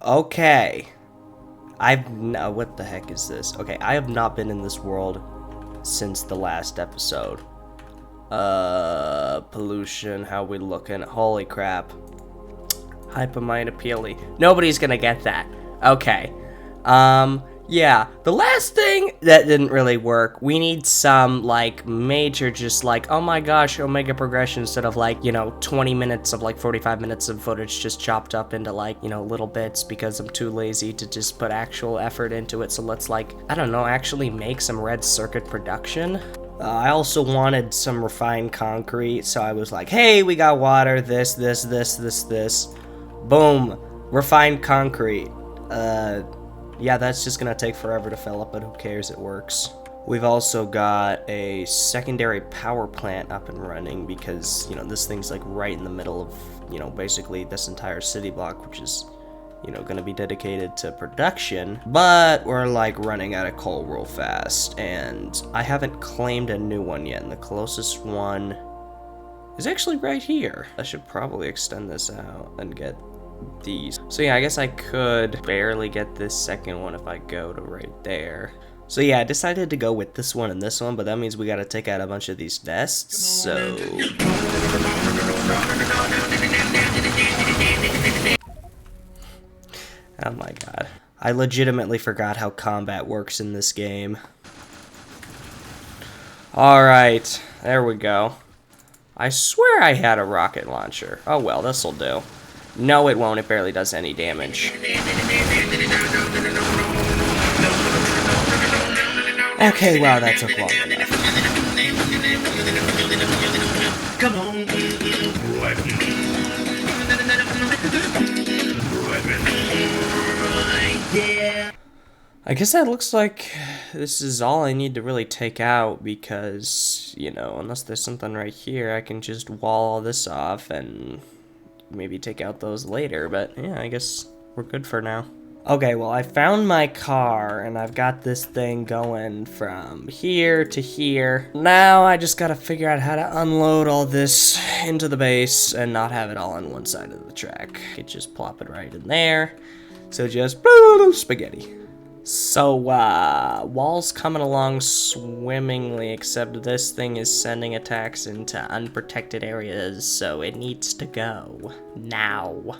Okay. What the heck is this? Okay, I have not been in this world since the last episode. Pollution, how we looking? Holy crap. Hypomyopia. Nobody's gonna get that. Okay. Yeah, the last thing that didn't really work, we need some, like, major just, like, oh my gosh, Omega progression instead of, like, 20 minutes of, like, 45 minutes of footage just chopped up into, like, little bits because I'm too lazy to just put actual effort into it. So let's, like, I don't know, actually make some red circuit production. I also wanted some refined concrete, so I was like, hey, we got water, this. Boom, refined concrete. Yeah, that's just gonna take forever to fill up, but who cares, it works. We've also got a secondary power plant up and running because, this thing's like right in the middle of, basically this entire city block, which is, gonna be dedicated to production. But we're like running out of coal real fast, and I haven't claimed a new one yet, and the closest one is actually right here. I should probably extend this out and get these. So yeah, I guess I could barely get this second one if I go to right there. So yeah, I decided to go with this one and this one, but that means we gotta take out a bunch of these nests, so... Oh my god. I legitimately forgot how combat works in this game. Alright, there we go. I swear I had a rocket launcher. Oh well, this'll do. No, it won't. It barely does any damage. Okay, wow, that took long enough. Come on. I guess that looks like this is all I need to really take out because, unless there's something right here, I can just wall all this off and maybe take out those later, but yeah, I guess we're good for now. Okay, well, I found my car, and I've got this thing going from here to here. Now I just gotta figure out how to unload all this into the base and not have it all on one side of the track. I could just plop it right in there. So just spaghetti. So, wall's coming along swimmingly, except this thing is sending attacks into unprotected areas, so it needs to go. Now.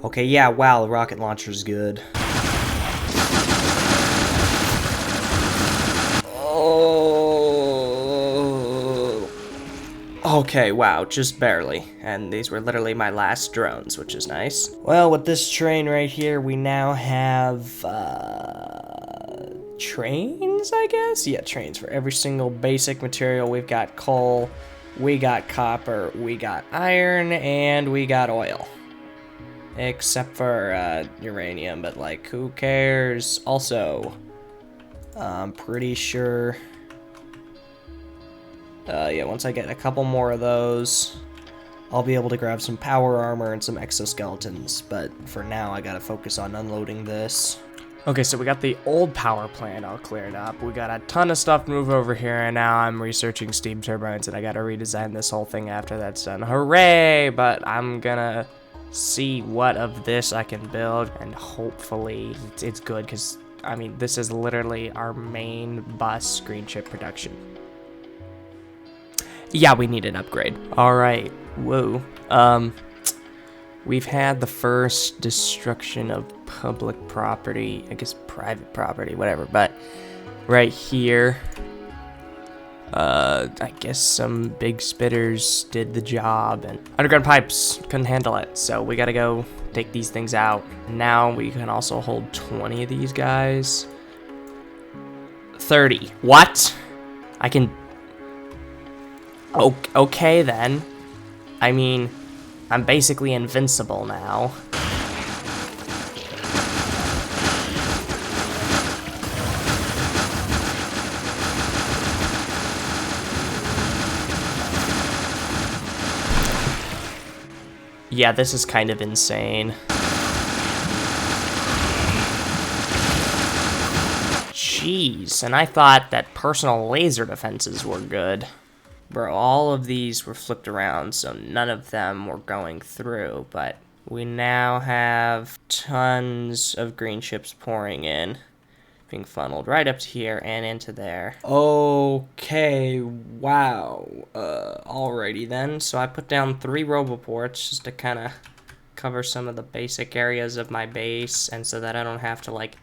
Okay, yeah, wow, the rocket launcher's good. Okay, wow, just barely. And these were literally my last drones, which is nice. Well, with this train right here, we now have, trains, I guess? Yeah, trains for every single basic material. We've got coal, we got copper, we got iron, and we got oil. Except for, uranium, but, like, who cares? Also, I'm pretty sure... yeah, once I get a couple more of those, I'll be able to grab some power armor and some exoskeletons, but for now I gotta focus on unloading this. Okay, so we got the old power plant all cleared up. We got a ton of stuff to move over here, and now I'm researching steam turbines, and I gotta redesign this whole thing after that's done. Hooray! But I'm gonna see what of this I can build, and hopefully it's good, because, I mean, this is literally our main bus screen chip production. Yeah, we need an upgrade. Alright, whoa. We've had the first destruction of public property, I guess private property, whatever, but right here, I guess some big spitters did the job, and underground pipes couldn't handle it, so we gotta go take these things out. Now we can also hold 20 of these guys. 30. What? I can... Okay then. I mean, I'm basically invincible now. Yeah, this is kind of insane. Jeez, and I thought that personal laser defenses were good. Bro, all of these were flipped around, so none of them were going through, but we now have tons of green chips pouring in, being funneled right up to here and into there. Okay, wow. Alrighty then. So I put down 3 roboports just to kind of cover some of the basic areas of my base, and so that I don't have to, like,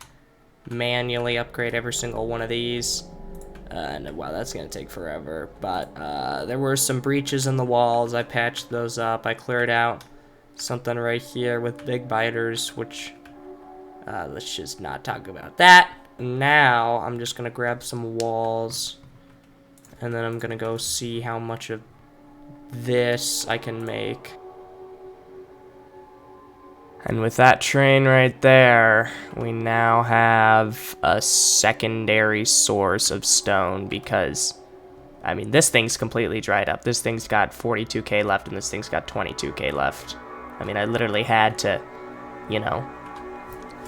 manually upgrade every single one of these. And wow, that's gonna take forever. But there were some breaches in the walls. I patched those up. I cleared out something right here with big biters, which let's just not talk about that. Now I'm just gonna grab some walls, and then I'm gonna go see how much of this I can make. And with that train right there, we now have a secondary source of stone because, I mean, this thing's completely dried up. This thing's got 42k left and this thing's got 22k left. I mean, I literally had to, you know,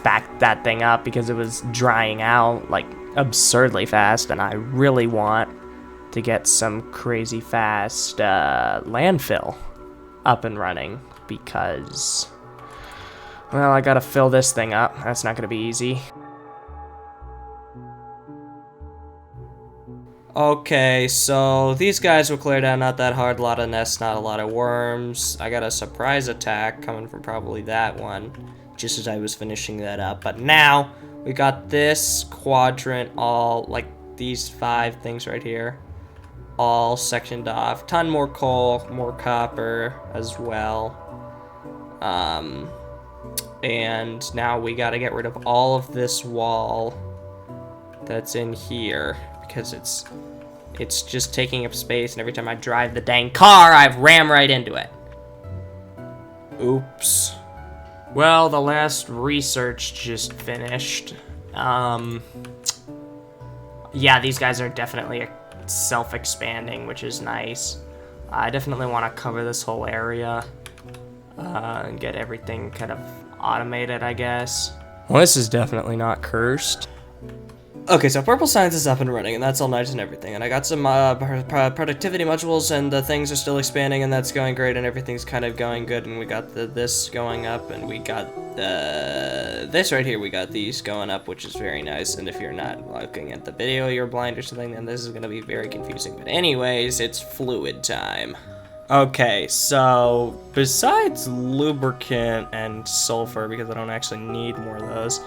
back that thing up because it was drying out, like, absurdly fast, and I really want to get some crazy fast landfill up and running because, well, I gotta fill this thing up. That's not gonna be easy. Okay, so these guys were cleared out, not that hard, a lot of nests, not a lot of worms. I got a surprise attack coming from probably that one, just as I was finishing that up. But now, we got this quadrant all, like these 5 things right here, all sectioned off. Ton more coal, more copper as well. And now we gotta get rid of all of this wall that's in here because it's just taking up space, and every time I drive the dang car, I've rammed right into it. Oops. Well, the last research just finished. Yeah, these guys are definitely self-expanding, which is nice. I definitely want to cover this whole area and get everything kind of automated, I guess. Well, this is definitely not cursed. Okay, so Purple Science is up and running, and that's all nice and everything. And I got some productivity modules, and the things are still expanding, and that's going great, and everything's kind of going good. And we got this going up, and we got this right here. We got these going up, which is very nice. And if you're not looking at the video, you're blind or something, then this is going to be very confusing. But anyways, it's fluid time. Okay, so besides lubricant and sulfur, because I don't actually need more of those,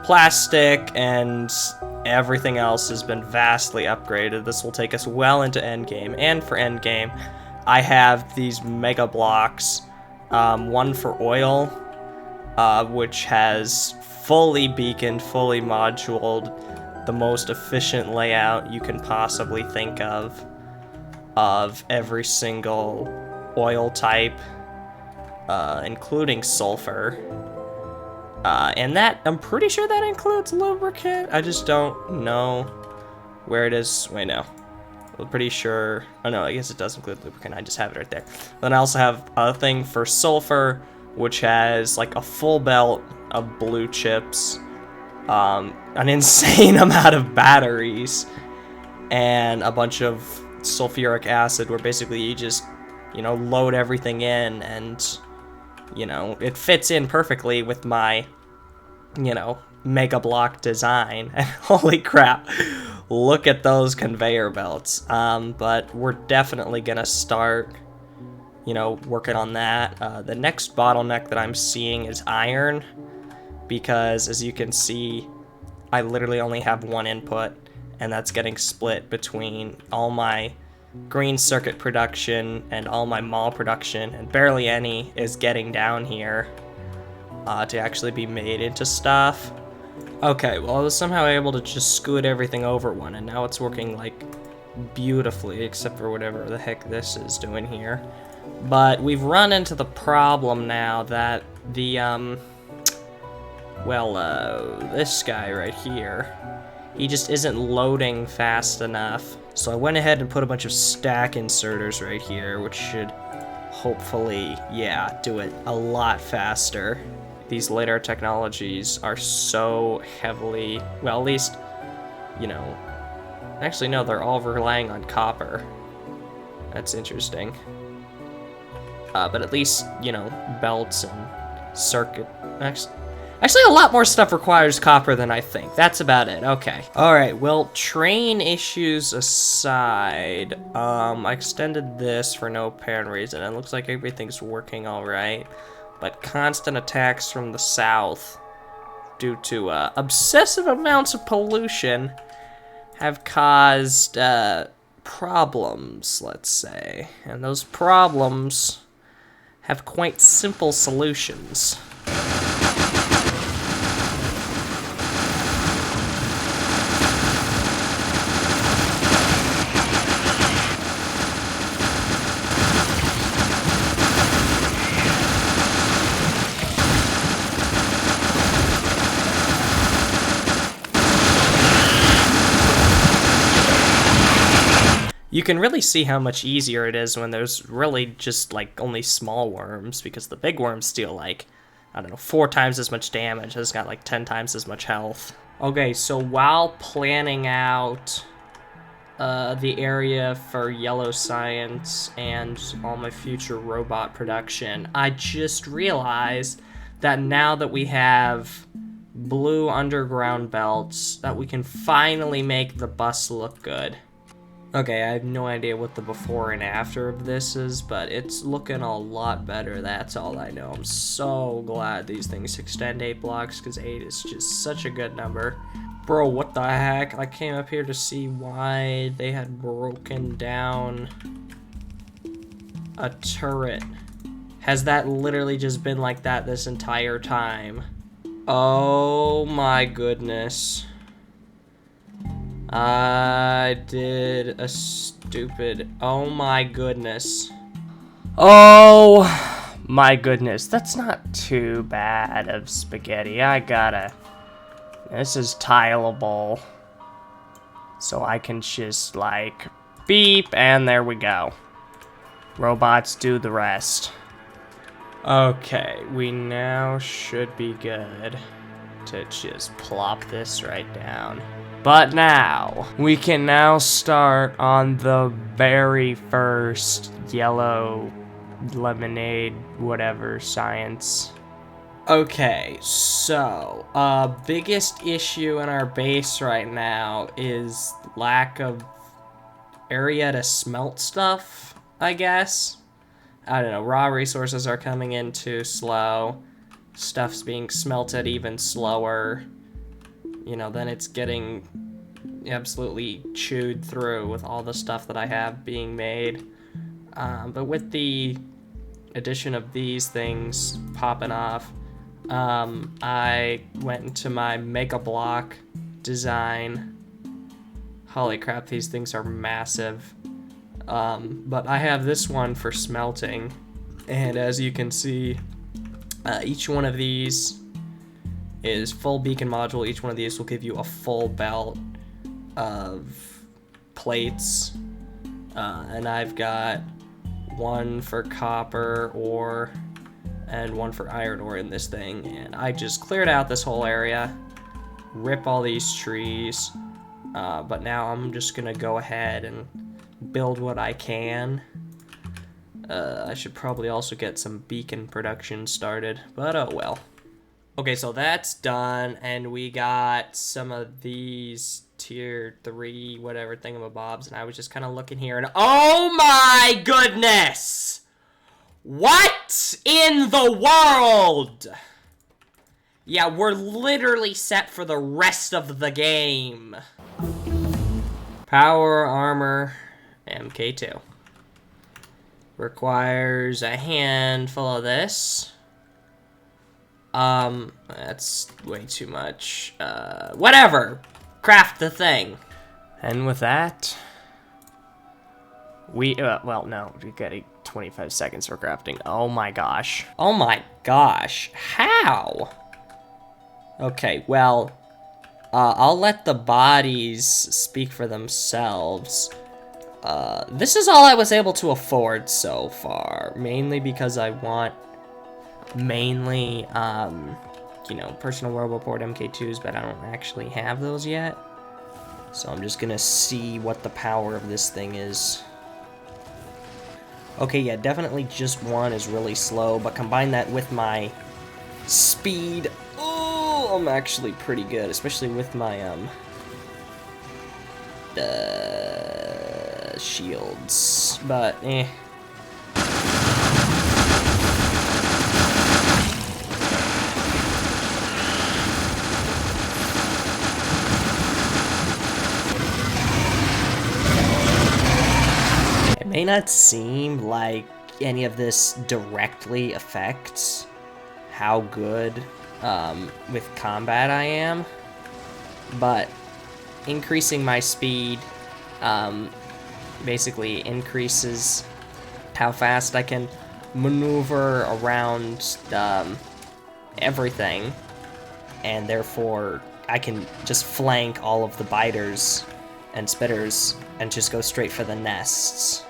plastic and everything else has been vastly upgraded. This will take us well into endgame, and for endgame, I have these mega blocks, one for oil, which has fully beaconed, fully moduled, the most efficient layout you can possibly think of every single oil type, including sulfur. And that, I'm pretty sure that includes lubricant. I just don't know where it is. Wait, no. I'm pretty sure. Oh, no, I guess it does include lubricant. I just have it right there. Then I also have a thing for sulfur, which has like a full belt of blue chips, an insane amount of batteries, and a bunch of sulfuric acid, where basically you just, you know, load everything in, and, you know, it fits in perfectly with my, you know, mega block design. And holy crap, look at those conveyor belts. But we're definitely gonna start, you know, working on that. The next bottleneck that I'm seeing is iron, because as you can see, I literally only have one input, and that's getting split between all my green circuit production and all my mall production, and barely any is getting down here to actually be made into stuff. Okay, well, I was somehow able to just scoot everything over one, and now it's working, like, beautifully, except for whatever the heck this is doing here. But we've run into the problem now that the, this guy right here, he just isn't loading fast enough. So I went ahead and put a bunch of stack inserters right here, which should hopefully, yeah, do it a lot faster. These later technologies are so heavily, well, at least, you know, Actually, no, they're all relying on copper. That's interesting. But at least, you know, belts and circuit... Actually, a lot more stuff requires copper than I think. That's about it. Okay. Alright, well, train issues aside, I extended this for no apparent reason. It looks like everything's working alright. But constant attacks from the south, due to obsessive amounts of pollution, have caused problems, let's say. And those problems have quite simple solutions. You can really see how much easier it is when there's really just, like, only small worms, because the big worms deal, like, I don't know, 4 times as much damage. It's got, like, 10 times as much health. Okay, so while planning out the area for yellow science and all my future robot production, I just realized that now that we have blue underground belts, that we can finally make the bus look good. Okay, I have no idea what the before and after of this is, but it's looking a lot better, that's all I know. I'm so glad these things extend 8 blocks, because 8 is just such a good number. Bro, what the heck? I came up here to see why they had broken down a turret. Has that literally just been like that this entire time? Oh my goodness. I did a stupid... Oh my goodness. Oh my goodness. That's not too bad of spaghetti. I gotta... This is tileable. So I can just, like, beep, and there we go. Robots do the rest. Okay, we now should be good to just plop this right down. But now, we can now start on the very first yellow lemonade, whatever, science. Okay, so, biggest issue in our base right now is lack of area to smelt stuff, I guess. I don't know, raw resources are coming in too slow. Stuff's being smelted even slower. You know, then it's getting absolutely chewed through with all the stuff that I have being made. But with the addition of these things popping off, I went into my Mega Block design. Holy crap, these things are massive. But I have this one for smelting, and as you can see, each one of these is full beacon module. Each one of these will give you a full belt of plates, and I've got one for copper ore and one for iron ore in this thing, and I just cleared out this whole area, rip all these trees, but now I'm just gonna go ahead and build what I can. I should probably also get some beacon production started, but oh well. Okay, so that's done, and we got some of these tier 3 whatever thingamabobs, and I was just kind of looking here, and oh my goodness! What in the world? Yeah, we're literally set for the rest of the game. Power armor MK2. Requires a handful of this. That's way too much. Whatever. Craft the thing. And with that, we, well, no, we got 25 seconds for crafting. Oh my gosh. Oh my gosh. How? Okay, well, I'll let the bodies speak for themselves. This is all I was able to afford so far, mainly because I want mainly, you know, personal roboport MK2s, but I don't actually have those yet. So I'm just gonna see what the power of this thing is. Okay, yeah, definitely just one is really slow, but combine that with my speed. Oh, I'm actually pretty good, especially with my shields. But it may not seem like any of this directly affects how good with combat I am, but increasing my speed basically increases how fast I can maneuver around everything, and therefore I can just flank all of the biters and spitters and just go straight for the nests.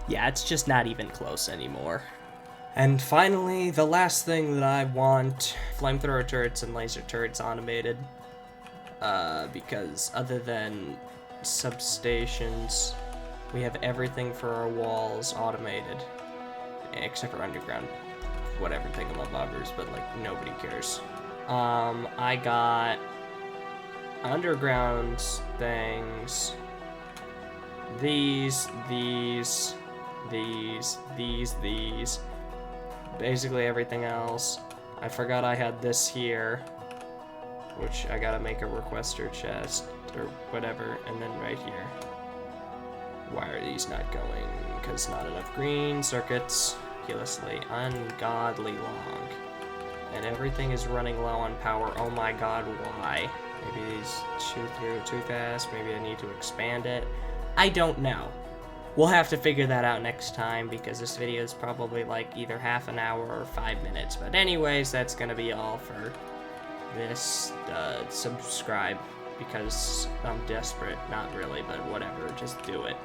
Yeah, it's just not even close anymore. And finally, the last thing that I want, flamethrower turrets and laser turrets automated. Because other than substations, we have everything for our walls automated. Except for underground, whatever thingamabobbers, but like, nobody cares. I got underground things. These. Basically everything else. I forgot I had this here, which I gotta make a requester chest, or whatever, and then right here. Why are these not going? Because not enough green circuits. Ridiculously ungodly long. And everything is running low on power. Oh my god, why? Maybe these chew through too fast, maybe I need to expand it. I don't know. We'll have to figure that out next time, because this video is probably like either half an hour or 5 minutes. But anyways, that's gonna be all for this. Subscribe, because I'm desperate. Not really, but whatever, just do it.